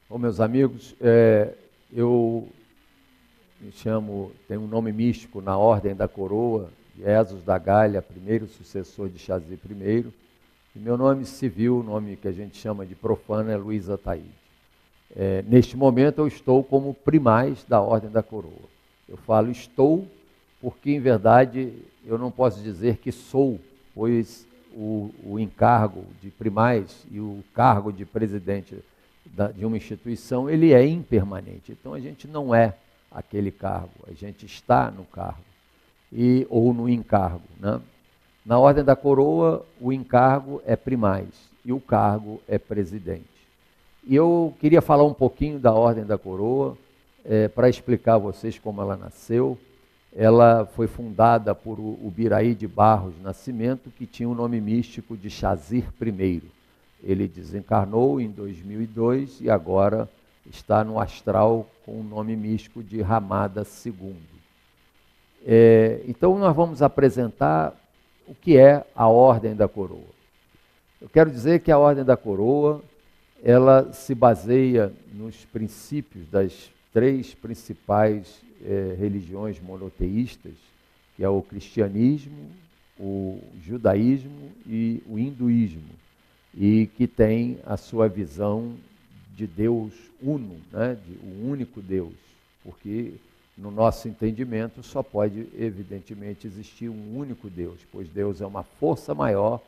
Bom, meus amigos, eu me chamo, tenho um nome místico na Ordem da Coroa, Jesus da Galha, primeiro sucessor de Chazir I, e meu nome civil, o nome que a gente chama de profano, é Luiz Ataíde. Neste momento eu estou como primaz da Ordem da Coroa. Eu falo estou porque, em verdade, eu não posso dizer que sou, pois o encargo de primaz e o cargo de presidente de uma instituição, ele é impermanente. Então, a gente não é aquele cargo, a gente está no cargo, ou no encargo, né? Na Ordem da Coroa, o encargo é primaz e o cargo é presidente. E eu queria falar um pouquinho da Ordem da Coroa, para explicar a vocês como ela nasceu. Ela foi fundada por Ubiraí de Barros Nascimento, que tinha o nome místico de Chazir I. Ele desencarnou em 2002 e agora está no astral com o nome místico de Ramada II. Então, nós vamos apresentar o que é a Ordem da Coroa. Eu quero dizer que a Ordem da Coroa, ela se baseia nos princípios das três principais religiões monoteístas, que é o cristianismo, o judaísmo e o hinduísmo, e que tem a sua visão de Deus uno, né? De um único Deus, porque no nosso entendimento só pode, evidentemente, existir um único Deus, pois Deus é uma força maior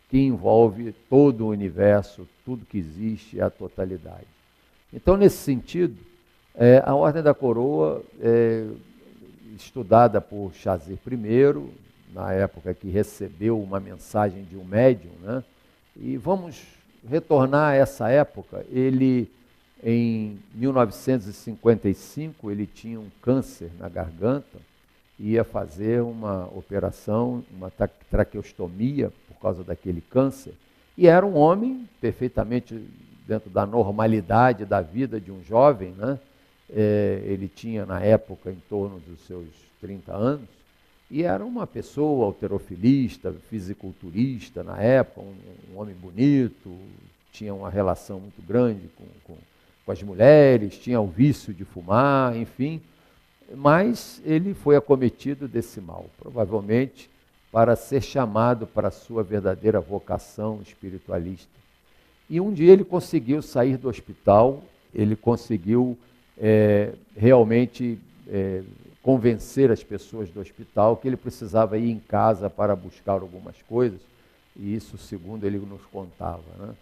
que envolve todo o universo, tudo que existe, a totalidade. Então, nesse sentido, a Ordem da Coroa, estudada por Chazir I, na época que recebeu uma mensagem de um médium, né? E vamos retornar a essa época. Ele, em 1955, ele tinha um câncer na garganta, ia fazer uma operação, uma traqueostomia por causa daquele câncer, e era um homem perfeitamente dentro da normalidade da vida de um jovem, né? Ele tinha na época em torno dos seus 30 anos, e era uma pessoa halterofilista, fisiculturista na época, um homem bonito, tinha uma relação muito grande com as mulheres, tinha o vício de fumar, enfim, mas ele foi acometido desse mal, provavelmente para ser chamado para a sua verdadeira vocação espiritualista. E um dia ele conseguiu sair do hospital, ele conseguiu realmente convencer as pessoas do hospital que ele precisava ir em casa para buscar algumas coisas, e isso segundo ele nos contava, né?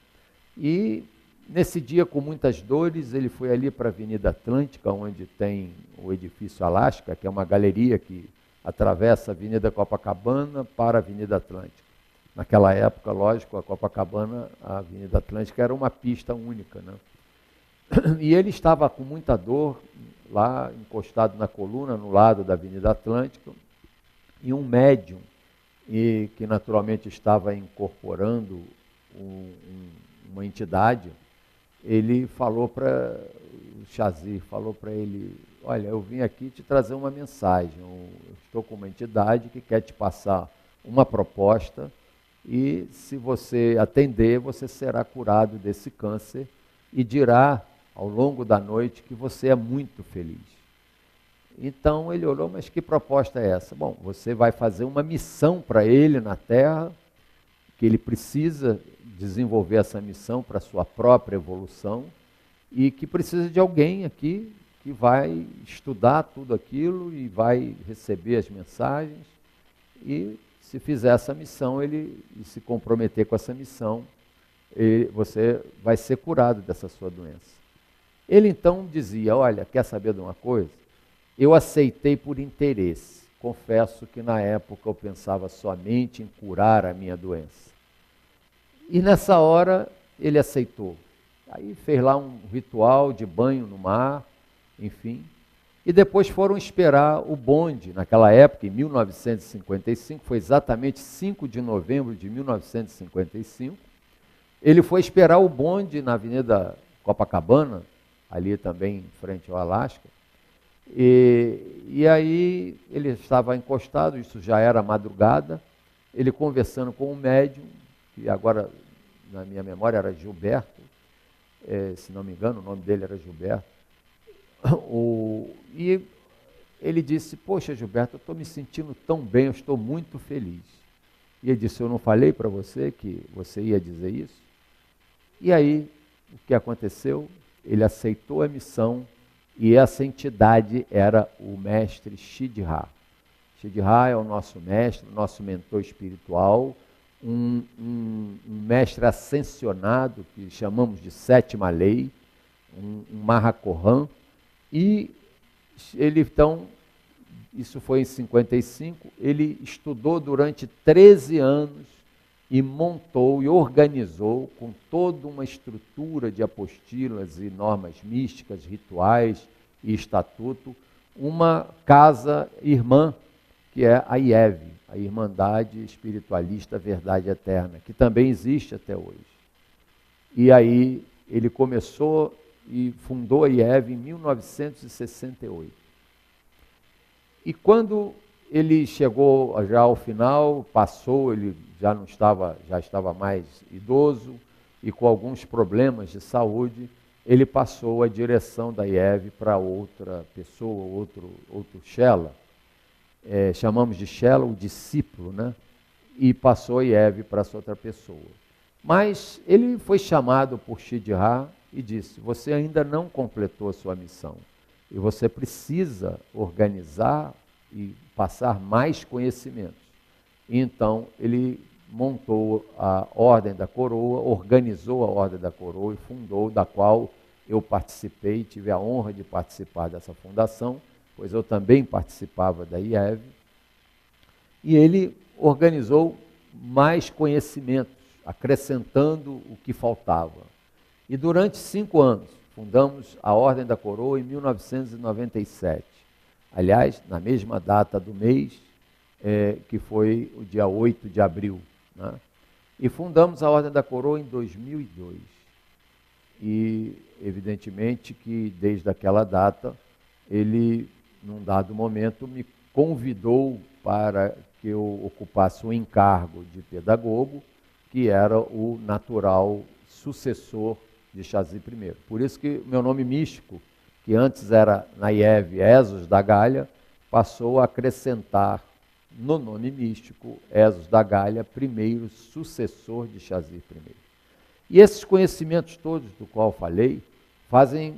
E nesse dia, com muitas dores, ele foi ali para a Avenida Atlântica, onde tem o edifício Alasca, que é uma galeria que atravessa a Avenida Copacabana para a Avenida Atlântica. Naquela época, lógico, a Copacabana, a Avenida Atlântica era uma pista única, né? E ele estava com muita dor, lá encostado na coluna, no lado da Avenida Atlântica, e um médium, que naturalmente estava incorporando uma entidade, ele falou para o Chazir, falou para ele: olha, eu vim aqui te trazer uma mensagem, eu estou com uma entidade que quer te passar uma proposta, e se você atender, você será curado desse câncer e dirá ao longo da noite que você é muito feliz. Então ele olhou: mas que proposta é essa? Bom, você vai fazer uma missão para ele na Terra, que ele precisa desenvolver essa missão para a sua própria evolução, e que precisa de alguém aqui que vai estudar tudo aquilo e vai receber as mensagens, e se fizer essa missão, e se comprometer com essa missão, você vai ser curado dessa sua doença. Ele então dizia: olha, quer saber de uma coisa? Eu aceitei por interesse. Confesso que na época eu pensava somente em curar a minha doença. E nessa hora ele aceitou. Aí fez lá um ritual de banho no mar, enfim. E depois foram esperar o bonde. Naquela época, em 1955, foi exatamente 5 de novembro de 1955, ele foi esperar o bonde na Avenida Copacabana, ali também em frente ao Alasca, e aí ele estava encostado, isso já era madrugada, ele conversando com um médium, que agora, na minha memória, era Gilberto, se não me engano, o nome dele era Gilberto, e ele disse, poxa Gilberto, eu estou me sentindo tão bem, eu estou muito feliz. E ele disse, eu não falei para você que você ia dizer isso? E aí, o que aconteceu? Ele aceitou a missão e essa entidade era o mestre Shidhar. Shidhar é o nosso mestre, o nosso mentor espiritual, um mestre ascensionado, que chamamos de sétima lei, um Mahachohan, e ele então, isso foi em 55, ele estudou durante 13 anos e montou e organizou com toda uma estrutura de apostilas e normas místicas, rituais e estatuto, uma casa irmã, que é a IEV, a Irmandade Espiritualista Verdade Eterna, que também existe até hoje. E aí ele começou e fundou a IEV em 1968. E quando ele chegou já ao final, passou, ele já estava mais idoso e com alguns problemas de saúde, ele passou a direção da IEV para outra pessoa, outro Shela. Chamamos de Shela o discípulo, né? E passou a IEV para essa outra pessoa. Mas ele foi chamado por Shidhar e disse, você ainda não completou a sua missão e você precisa organizar e passar mais conhecimentos. Então, ele montou a Ordem da Coroa, organizou a Ordem da Coroa e fundou, da qual eu participei, tive a honra de participar dessa fundação, pois eu também participava da IEV, e ele organizou mais conhecimentos, acrescentando o que faltava. E durante 5 anos, fundamos a Ordem da Coroa em 1997. Aliás, na mesma data do mês, que foi o dia 8 de abril. Né? E fundamos a Ordem da Coroa em 2002. E, evidentemente, que desde aquela data, ele, num dado momento, me convidou para que eu ocupasse o encargo de pedagogo, que era o natural sucessor de Chazzy I. Por isso que meu nome místico, que antes era na IEV Esos da Galha, passou a acrescentar no nome místico Esos da Galha, primeiro sucessor de Chazzy I. E esses conhecimentos todos do qual falei, fazem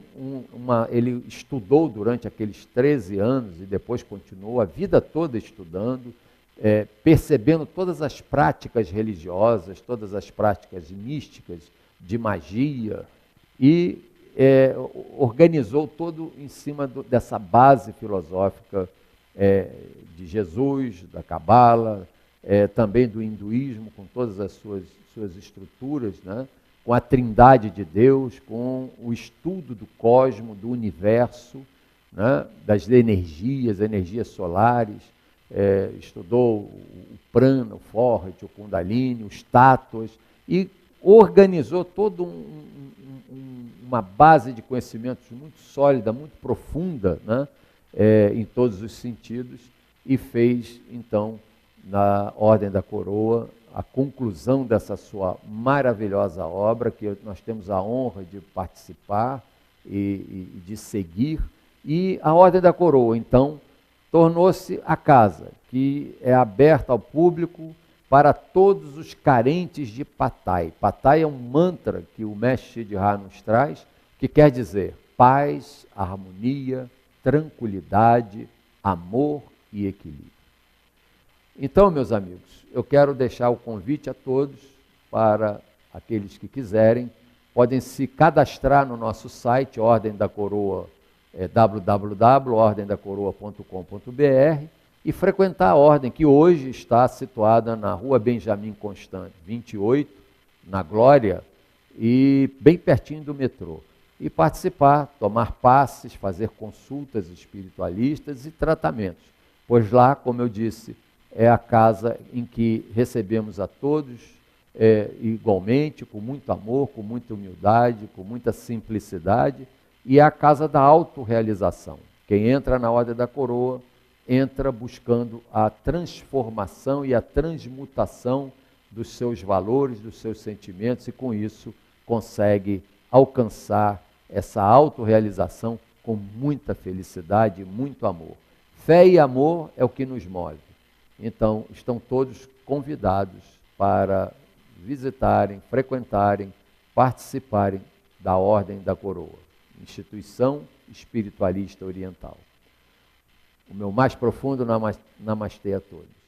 ele estudou durante aqueles 13 anos e depois continuou a vida toda estudando, percebendo todas as práticas religiosas, todas as práticas místicas, de magia, e organizou todo em cima dessa base filosófica de Jesus, da Cabala, também do hinduísmo, com todas as suas estruturas, né? Com a trindade de Deus, com o estudo do cosmo, do universo, né? Das energias solares, estudou o prana, o forte, o kundalini, os tátuas, e organizou toda uma base de conhecimentos muito sólida, muito profunda, né? Em todos os sentidos, e fez, então, na Ordem da Coroa, a conclusão dessa sua maravilhosa obra, que nós temos a honra de participar e de seguir. E a Ordem da Coroa, então, tornou-se a casa, que é aberta ao público para todos os carentes de Patai. Patai é um mantra que o mestre Shidhar nos traz, que quer dizer paz, harmonia, tranquilidade, amor e equilíbrio. Então, meus amigos, eu quero deixar o convite a todos, para aqueles que quiserem, podem se cadastrar no nosso site, Ordem da Coroa, www.ordemdacoroa.com.br, e frequentar a Ordem, que hoje está situada na Rua Benjamin Constant, 28, na Glória, e bem pertinho do metrô. E participar, tomar passes, fazer consultas espiritualistas e tratamentos, pois lá, como eu disse, é a casa em que recebemos a todos igualmente, com muito amor, com muita humildade, com muita simplicidade, e é a casa da autorrealização. Quem entra na Ordem da Coroa, entra buscando a transformação e a transmutação dos seus valores, dos seus sentimentos, e com isso consegue alcançar essa autorrealização com muita felicidade e muito amor. Fé e amor é o que nos move. Então, estão todos convidados para visitarem, frequentarem, participarem da Ordem da Coroa, instituição espiritualista oriental. O meu mais profundo namastê a todos.